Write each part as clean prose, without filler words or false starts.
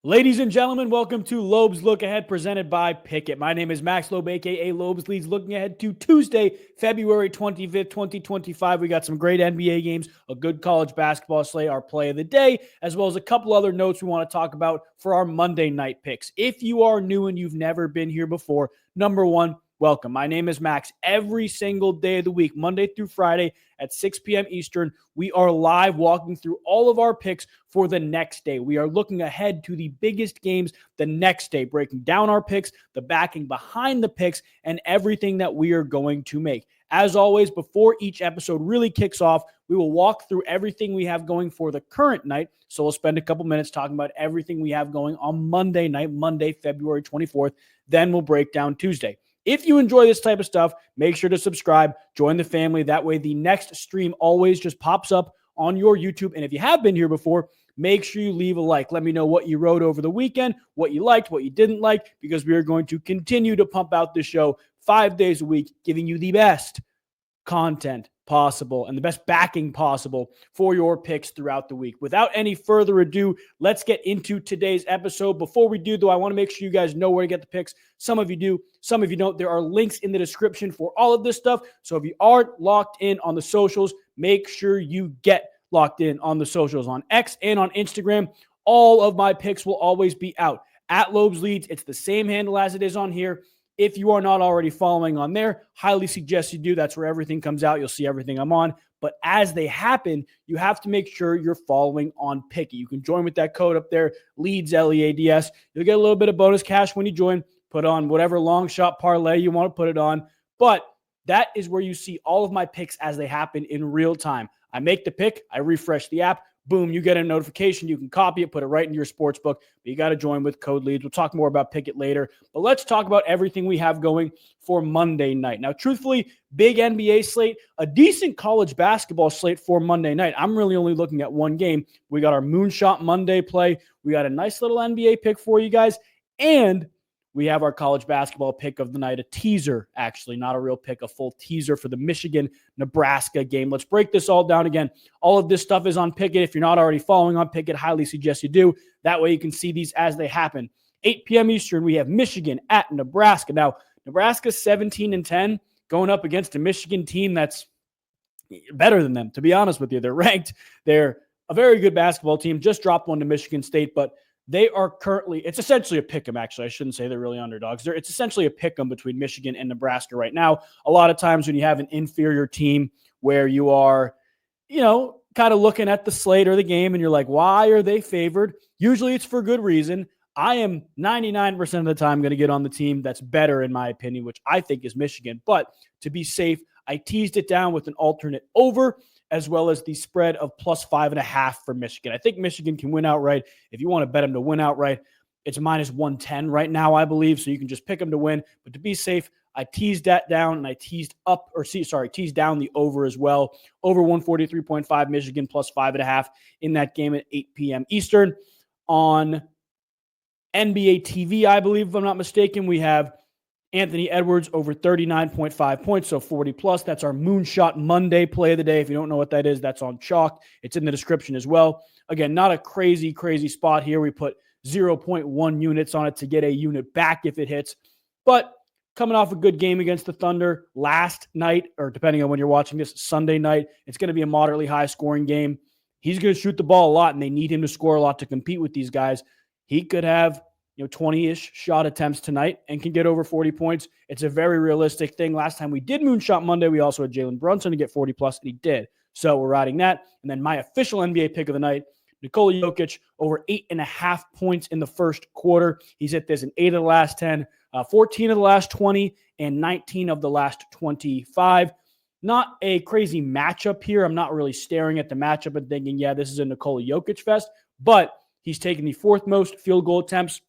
Ladies and gentlemen, welcome to Loeb's Look Ahead presented by Pickett. My name is Max Loeb, a.k.a. Loeb's Leads, looking ahead to Tuesday, February 25th, 2025. We got some great NBA games, a good college basketball slate, our play of the day, as well as a couple other notes we want to talk about for our Monday night picks. If you are new and you've never been here before, number one, welcome. My name is Max. Every single day of the week, Monday through Friday at 6 p.m. Eastern, we are live walking through all of our picks for the next day. We are looking ahead to the biggest games the next day, breaking down our picks, the backing behind the picks, and everything that we are going to make. As always, before each episode really kicks off, we will walk through everything we have going for the current night. So we'll spend a couple minutes talking about everything we have going on Monday night, Monday, February 24th. Then we'll break down Tuesday. If you enjoy this type of stuff, make sure to subscribe, join the family. That way the next stream always just pops up on your YouTube. And if you have been here before, make sure you leave a like. Let me know what you wrote over the weekend, what you liked, what you didn't like, because we are going to continue to pump out this show 5 days a week, giving you the best content possible and the best backing possible for your picks throughout the week. Without any further ado, let's get into today's episode. Before we do, though, I want to make sure you guys know where to get the picks. Some of you do, some of you don't. There are links in the description for all of this stuff. So if you aren't locked in on the socials, make sure you get locked in on the socials on X and on Instagram. All of my picks will always be out at Loeb's Leads. It's the same handle as it is on here. If you are not already following on there, highly suggest you do. That's where everything comes out. You'll see everything I'm on. But as they happen, you have to make sure you're following on Pickett. You can join with that code up there, LEADS, L-E-A-D-S. You'll get a little bit of bonus cash when you join. Put on whatever long shot parlay you want to put it on. But that is where you see all of my picks as they happen in real time. I make the pick. I refresh the app. Boom, you get a notification. You can copy it, put it right into your sports book, but you got to join with code LEADS. We'll talk more about Pickett later, but let's talk about everything we have going for Monday night. Now, truthfully, big NBA slate, a decent college basketball slate for Monday night. I'm really only looking at one game. We got our Moonshot Monday play. We got a nice little NBA pick for you guys, and we have our college basketball pick of the night, a teaser, actually, not a real pick, a full teaser for the Michigan-Nebraska game. Let's break this all down again. All of this stuff is on Pickett. If you're not already following on Pickett, highly suggest you do. That way you can see these as they happen. 8 p.m. Eastern, we have Michigan at Nebraska. Now, Nebraska's 17-10 going up against a Michigan team that's better than them, to be honest with you. They're ranked. They're a very good basketball team. Just dropped one to Michigan State, but they are currently, it's essentially a pick'em, actually. I shouldn't say they're really underdogs. It's essentially a pick'em between Michigan and Nebraska right now. A lot of times when you have an inferior team where you are, kind of looking at the slate or the game and you're like, why are they favored? Usually it's for good reason. I am 99% of the time going to get on the team that's better, in my opinion, which I think is Michigan. But to be safe, I teased it down with an alternate over, as well as the spread of plus 5.5 for Michigan. I think Michigan can win outright. If you want to bet them to win outright, it's minus 110 right now, I believe. So you can just pick them to win. But to be safe, I teased that down and I teased down the over as well. Over 143.5 Michigan plus 5.5 in that game at 8 p.m. Eastern. On NBA TV, I believe, if I'm not mistaken, we have Anthony Edwards over 39.5 points, so 40 plus. That's our Moonshot Monday play of the day. If you don't know what that is, that's on chalk. It's in the description as well. Again, not a crazy spot here. We put 0.1 units on it to get a unit back if it hits. But coming off a good game against the Thunder last night, or depending on when you're watching this, Sunday night, it's going to be a moderately high-scoring game. He's going to shoot the ball a lot, and they need him to score a lot to compete with these guys. He could have 20-ish shot attempts tonight and can get over 40 points. It's a very realistic thing. Last time we did Moonshot Monday, we also had Jalen Brunson to get 40 plus, and he did. So we're riding that. And then my official NBA pick of the night, Nikola Jokic over 8.5 points in the first quarter. He's hit this in 8 of the last 10, 14 of the last 20, and 19 of the last 25. Not a crazy matchup here. I'm not really staring at the matchup and thinking, yeah, this is a Nikola Jokic fest, but he's taken the fourth most field goal attempts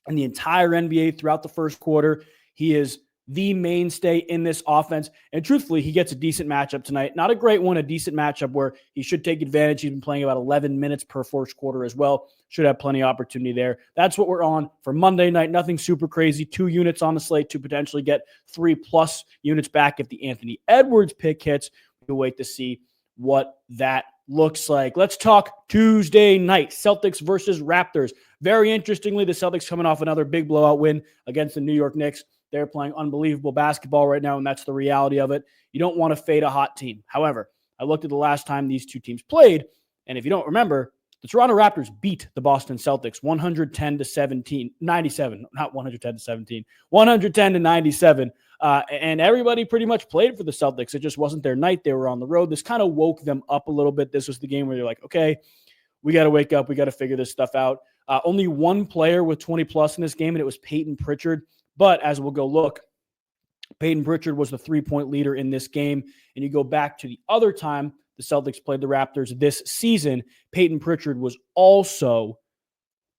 in the entire NBA throughout the first quarter. He is the mainstay in this offense. And truthfully, he gets a decent matchup tonight. Not a great one, a decent matchup where he should take advantage. He's been playing about 11 minutes per first quarter as well. Should have plenty of opportunity there. That's what we're on for Monday night. Nothing super crazy. 2 units on the slate to potentially get 3+ units back if the Anthony Edwards pick hits. We'll wait to see what that looks like. Let's talk Tuesday night, Celtics versus Raptors. Very interestingly, the Celtics coming off another big blowout win against the New York Knicks. They're playing unbelievable basketball right now, and that's the reality of it. You don't want to fade a hot team. However, I looked at the last time these two teams played, and if you don't remember, the Toronto Raptors beat the Boston Celtics 110-97, not 110-17, 110-97. And everybody pretty much played for the Celtics. It just wasn't their night. They were on the road. This kind of woke them up a little bit. This was the game where they're like, okay, we got to wake up. We got to figure this stuff out. Only one player with 20 plus in this game, and it was Peyton Pritchard. But as we'll go look, Peyton Pritchard was the 3-point leader in this game. And you go back to the other time the Celtics played the Raptors this season, Peyton Pritchard was also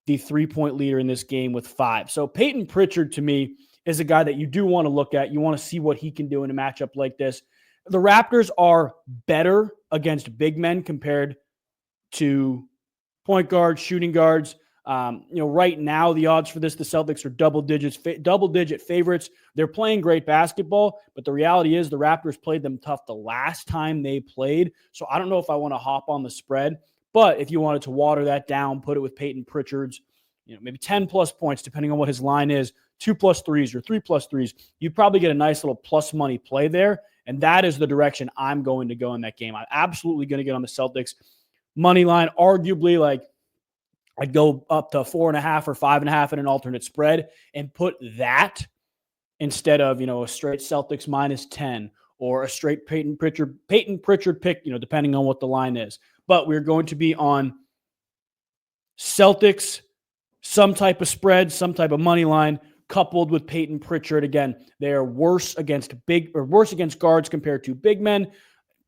the 3-point leader in this game with 5. So Peyton Pritchard, to me, is a guy that you do want to look at. You want to see what he can do in a matchup like this. The Raptors are better against big men compared to point guards, shooting guards. Right now, the odds for this, the Celtics are double-digit favorites. They're playing great basketball, but the reality is the Raptors played them tough the last time they played. So I don't know if I want to hop on the spread, but if you wanted to water that down, put it with Peyton Pritchard's, maybe 10-plus points, depending on what his line is, 2+3s or 3+3s, you'd probably get a nice little plus money play there, and that is the direction I'm going to go in that game. I'm absolutely going to get on the Celtics money line, arguably I'd go up to 4.5 or 5.5 in an alternate spread and put that instead of, a straight Celtics -10 or a straight Peyton Pritchard pick, depending on what the line is. But we're going to be on Celtics, some type of spread, some type of money line, coupled with Peyton Pritchard. Again, they are worse against guards compared to big men.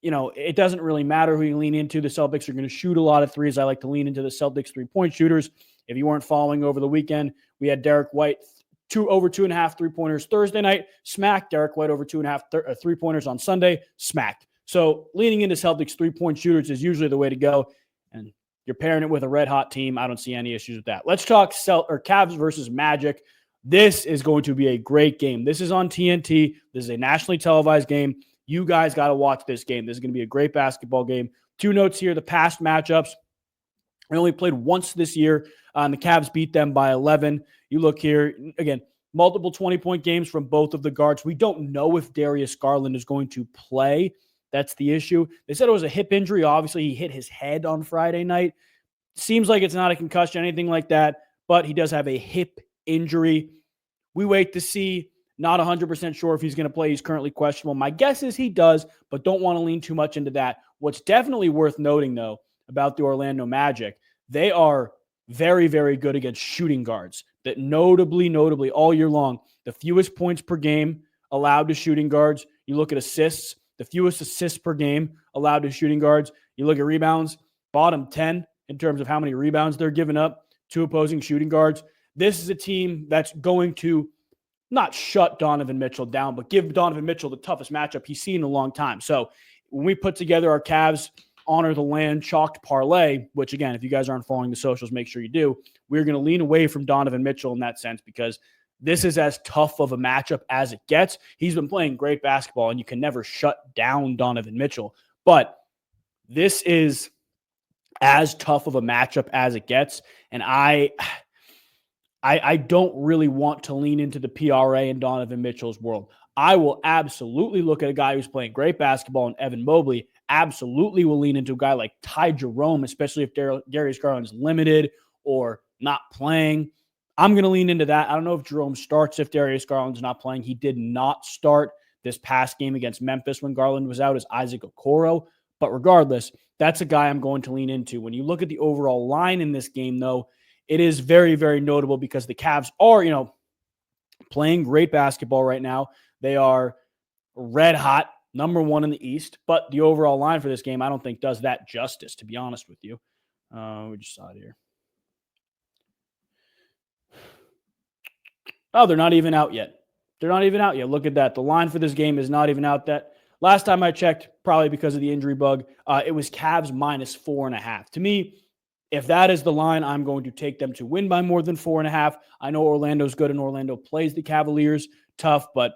It doesn't really matter who you lean into. The Celtics are going to shoot a lot of threes. I like to lean into the Celtics 3-point shooters. If you weren't following over the weekend, we had Derek White over 2.5 3-pointers Thursday night, smacked. Derek White over 2.5 3-pointers on Sunday, smacked. So leaning into Celtics 3-point shooters is usually the way to go. And you're pairing it with a red hot team. I don't see any issues with that. Let's talk Cavs versus Magic. This is going to be a great game. This is on TNT. This is a nationally televised game. You guys got to watch this game. This is going to be a great basketball game. 2 notes here. The past matchups, they only played once this year, and the Cavs beat them by 11. You look here, again, multiple 20-point games from both of the guards. We don't know if Darius Garland is going to play. That's the issue. They said it was a hip injury. Obviously, he hit his head on Friday night. Seems like it's not a concussion, anything like that, but he does have a hip injury. We wait to see. Not 100% sure if he's going to play. He's currently questionable. My guess is he does, but don't want to lean too much into that. What's definitely worth noting, though, about the Orlando Magic, they are very, very good against shooting guards. That notably, all year long, the fewest points per game allowed to shooting guards. You look at assists, the fewest assists per game allowed to shooting guards. You look at rebounds, bottom 10 in terms of how many rebounds they're giving up to opposing shooting guards. This is a team that's going to not shut Donovan Mitchell down, but give Donovan Mitchell the toughest matchup he's seen in a long time. So when we put together our Cavs honor the land chalked parlay, which again, if you guys aren't following the socials, make sure you do. We're going to lean away from Donovan Mitchell in that sense because this is as tough of a matchup as it gets. He's been playing great basketball, and you can never shut down Donovan Mitchell. But this is as tough of a matchup as it gets, and I don't really want to lean into the PRA in Donovan Mitchell's world. I will absolutely look at a guy who's playing great basketball in Evan Mobley. Absolutely will lean into a guy like Ty Jerome, especially if Darius Garland's limited or not playing. I'm going to lean into that. I don't know if Jerome starts if Darius Garland's not playing. He did not start this past game against Memphis when Garland was out as Isaac Okoro. But regardless, that's a guy I'm going to lean into. When you look at the overall line in this game, though, it is very, very notable because the Cavs are, playing great basketball right now. They are red hot, number 1 in the East. But the overall line for this game, I don't think does that justice, to be honest with you. We just saw it here. Oh, they're not even out yet. Look at that. The line for this game is not even out that. Last time I checked, probably because of the injury bug, it was Cavs -4.5. To me, if that is the line, I'm going to take them to win by more than 4.5. I know Orlando's good and Orlando plays the Cavaliers tough, but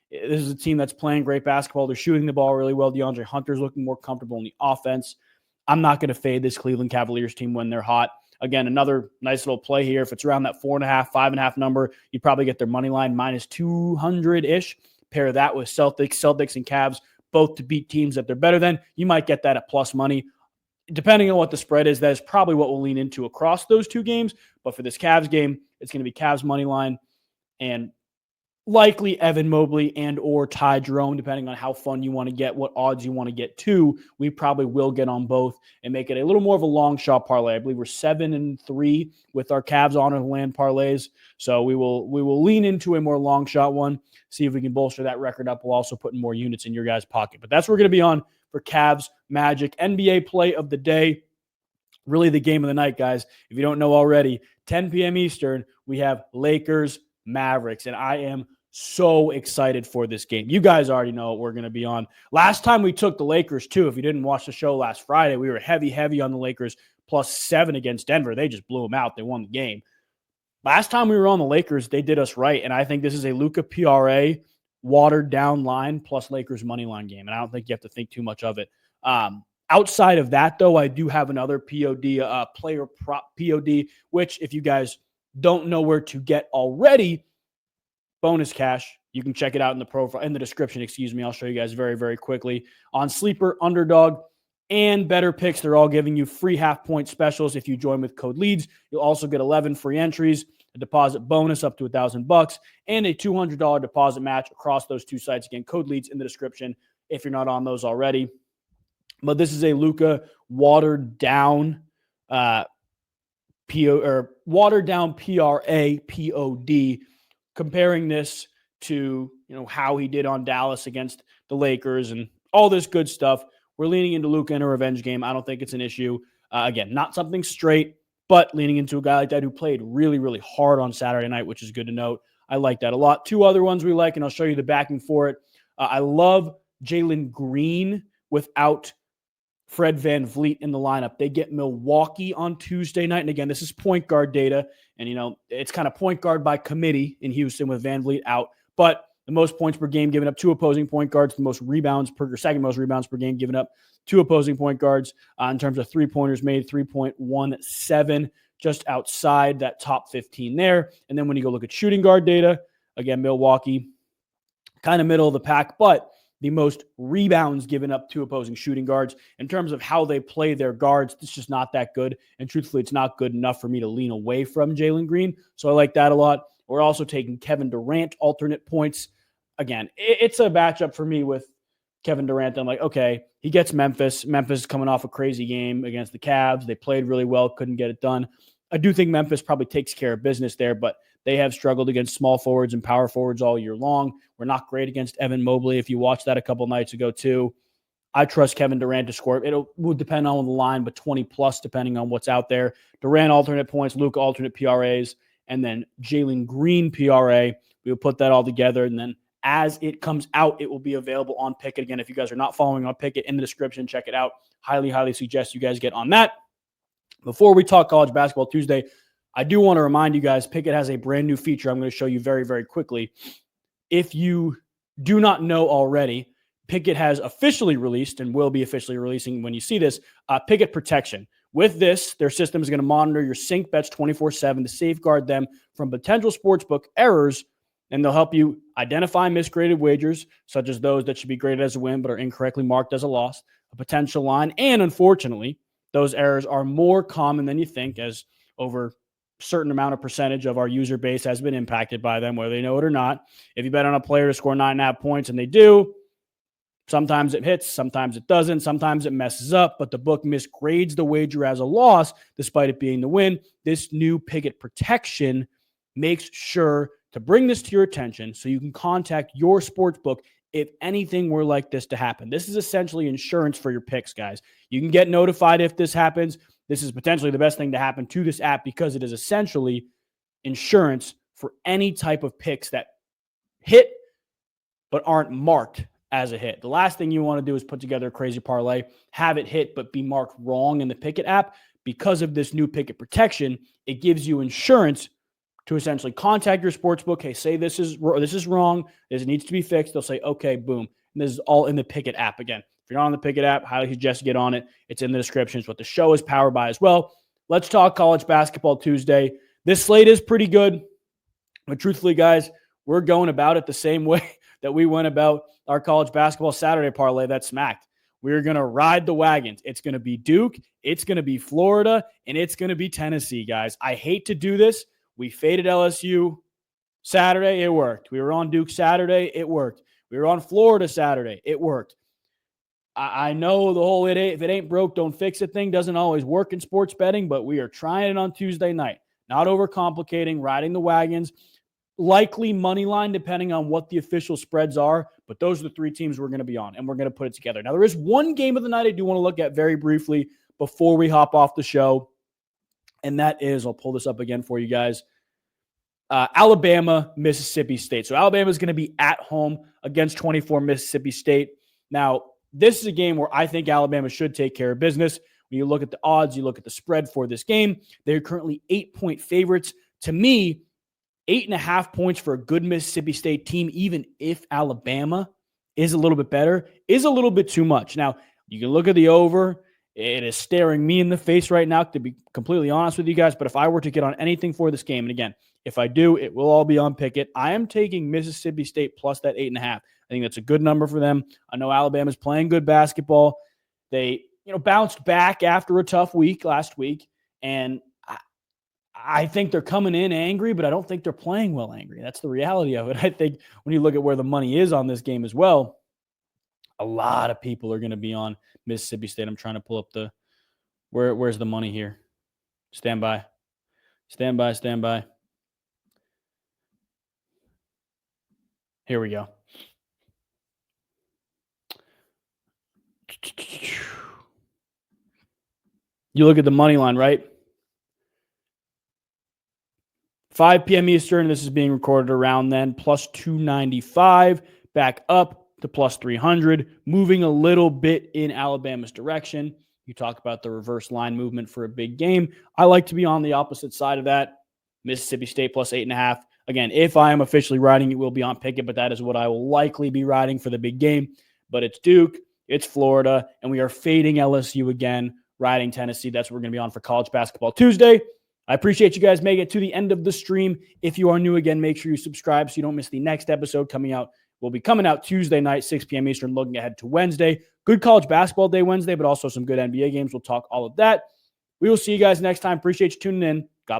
this is a team that's playing great basketball. They're shooting the ball really well. DeAndre Hunter's looking more comfortable in the offense. I'm not going to fade this Cleveland Cavaliers team when they're hot. Again, another nice little play here. If it's around that 4.5, 5.5 number, you probably get their money line minus 200-ish. Pair that with Celtics and Cavs, both to beat teams that they're better than. You might get that at plus money. Depending on what the spread is, that is probably what we'll lean into across those two games. But for this Cavs game, it's going to be Cavs money line and likely Evan Mobley and or Ty Jerome, depending on how fun you want to get, what odds you want to get to. We probably will get on both and make it a little more of a long shot parlay. I believe we're 7-3 with our Cavs honor the land parlays. So we will lean into a more long shot one, see if we can bolster that record up. We'll also put more units in your guys' pocket. But that's what we're going to be on for Cavs Magic. NBA play of the day. Really the game of the night, guys. If you don't know already, 10 p.m. Eastern, we have Lakers Mavericks, and I am so excited for this game. You guys already know what we're going to be on. Last time we took the Lakers, too. If you didn't watch the show last Friday, we were heavy on the Lakers +7 against Denver. They just blew them out. They won the game. Last time we were on the Lakers, they did us right, and I think this is a Luka PRA watered-down line plus Lakers money line game, and I don't think you have to think too much of it. Outside of that, though, I do have another POD, player prop POD, which if you guys don't know where to get already, bonus cash. You can check it out in the profile, in the description, I'll show you guys very, very quickly. On Sleeper, Underdog, and Better Picks, they're all giving you free half-point specials if you join with code LEADS. You'll also get 11 free entries, a deposit bonus up to $1,000, and a $200 deposit match across those two sites. Again, code LEADS in the description if you're not on those already. But this is a Luka watered down watered down PRA POD, comparing this to how he did on Dallas against the Lakers and all this good stuff. We're leaning into Luka in a revenge game. I don't think it's an issue. Again, not something straight, but leaning into a guy like that who played really, really hard on Saturday night, which is good to note. I like that a lot. Two other ones we like, and I'll show you the backing for it. I love Jalen Green without Fred VanVleet in the lineup. They get Milwaukee on Tuesday night. And again, this is point guard data. And, it's kind of point guard by committee in Houston with VanVleet out. But the most points per game given up to opposing point guards, the most rebounds second most rebounds per game given up to opposing point guards. In terms of three-pointers made, 3.17, just outside that top 15 there. And then when you go look at shooting guard data, again, Milwaukee, kind of middle of the pack, but the most rebounds given up to opposing shooting guards. In terms of how they play their guards, it's just not that good. And truthfully, it's not good enough for me to lean away from Jalen Green. So I like that a lot. We're also taking Kevin Durant alternate points. Again, it's a matchup for me with Kevin Durant. I'm like, okay, he gets Memphis. Memphis is coming off a crazy game against the Cavs. They played really well, couldn't get it done. I do think Memphis probably takes care of business there, but they have struggled against small forwards and power forwards all year long. We're not great against Evan Mobley. If you watched that a couple nights ago too, I trust Kevin Durant to score. It will depend on the line, but 20 plus depending on what's out there. Durant alternate points, Luka alternate PRAs, and then Jalen Green PRA. We will put that all together, and then as it comes out, it will be available on Pickett. Again, if you guys are not following on Pickett, in the description, check it out. Highly suggest you guys get on that. Before we talk college basketball Tuesday, I do want to remind you guys, Pickett has a brand new feature I'm going to show you very, very quickly. If you do not know already, Pickett has officially released and will be officially releasing when you see this, Pickett Protection. With this, their system is going to monitor your sync bets 24/7 to safeguard them from potential sportsbook errors, and they'll help you identify misgraded wagers, such as those that should be graded as a win but are incorrectly marked as a loss, a potential line, and unfortunately, those errors are more common than you think, as over certain amount of percentage of our user base has been impacted by them, whether they know it or not. If you bet on a player to score 9.5 points and they do, sometimes it hits, sometimes it doesn't, sometimes it messes up, but the book misgrades the wager as a loss despite it being the win. This new Pickett Protection makes sure to bring this to your attention so you can contact your sportsbook if anything were like this to happen. This is essentially insurance for your picks, guys. You can get notified if this happens. This is potentially the best thing to happen to this app because it is essentially insurance for any type of picks that hit but aren't marked as a hit. The last thing you want to do is put together a crazy parlay, have it hit but be marked wrong in the Pickett app. Because of this new Pickett Protection, it gives you insurance to essentially contact your sportsbook. Hey, say this is wrong. This needs to be fixed. They'll say, okay, boom. And this is all in the Pickett app again. If you're not on the Pickett app, highly suggest you get on it. It's in the description. It's what the show is powered by as well. Let's talk college basketball Tuesday. This slate is pretty good, but truthfully, guys, we're going about it the same way that we went about our college basketball Saturday parlay that smacked. We're going to ride the wagons. It's going to be Duke, it's going to be Florida, and it's going to be Tennessee, guys. I hate to do this. We faded LSU Saturday. It worked. We were on Duke Saturday. It worked. We were on Florida Saturday. It worked. I know the whole if it ain't broke, don't fix it thing doesn't always work in sports betting, but we are trying it on Tuesday night. Not overcomplicating, riding the wagons. Likely money line, depending on what the official spreads are. But those are the three teams we're going to be on, and we're going to put it together. Now, there is one game of the night I do want to look at very briefly before we hop off the show, and that is, I'll pull this up again for you guys, Alabama, Mississippi State. So Alabama is going to be at home against 24 Mississippi State. Now, this is a game where I think Alabama should take care of business. When you look at the odds, you look at the spread for this game, they're currently 8-point favorites. To me, 8.5 points for a good Mississippi State team, even if Alabama is a little bit better, is a little bit too much. Now, you can look at the over. It is staring me in the face right now, to be completely honest with you guys. But if I were to get on anything for this game, and again, if I do, it will all be on Pickett. I am taking Mississippi State plus that 8.5. I think that's a good number for them. I know Alabama's playing good basketball. They, bounced back after a tough week last week, and I think they're coming in angry, but I don't think they're playing well angry. That's the reality of it. I think when you look at where the money is on this game as well, a lot of people are going to be on Mississippi State. I'm trying to pull up where's the money here? Stand by. Here we go. You look at the money line, right? 5 p.m. Eastern, this is being recorded around then, plus 295, back up to plus 300, moving a little bit in Alabama's direction. You talk about the reverse line movement for a big game. I like to be on the opposite side of that. Mississippi State plus 8.5. Again, if I am officially riding, it will be on Pickett, but that is what I will likely be riding for the big game. But it's Duke, it's Florida, and we are fading LSU again, riding Tennessee. That's what we're going to be on for College Basketball Tuesday. I appreciate you guys making it to the end of the stream. If you are new again, make sure you subscribe so you don't miss the next episode coming out. We'll be coming out Tuesday night, 6 p.m. Eastern, looking ahead to Wednesday. Good college basketball day Wednesday, but also some good NBA games. We'll talk all of that. We will see you guys next time. Appreciate you tuning in. God bless.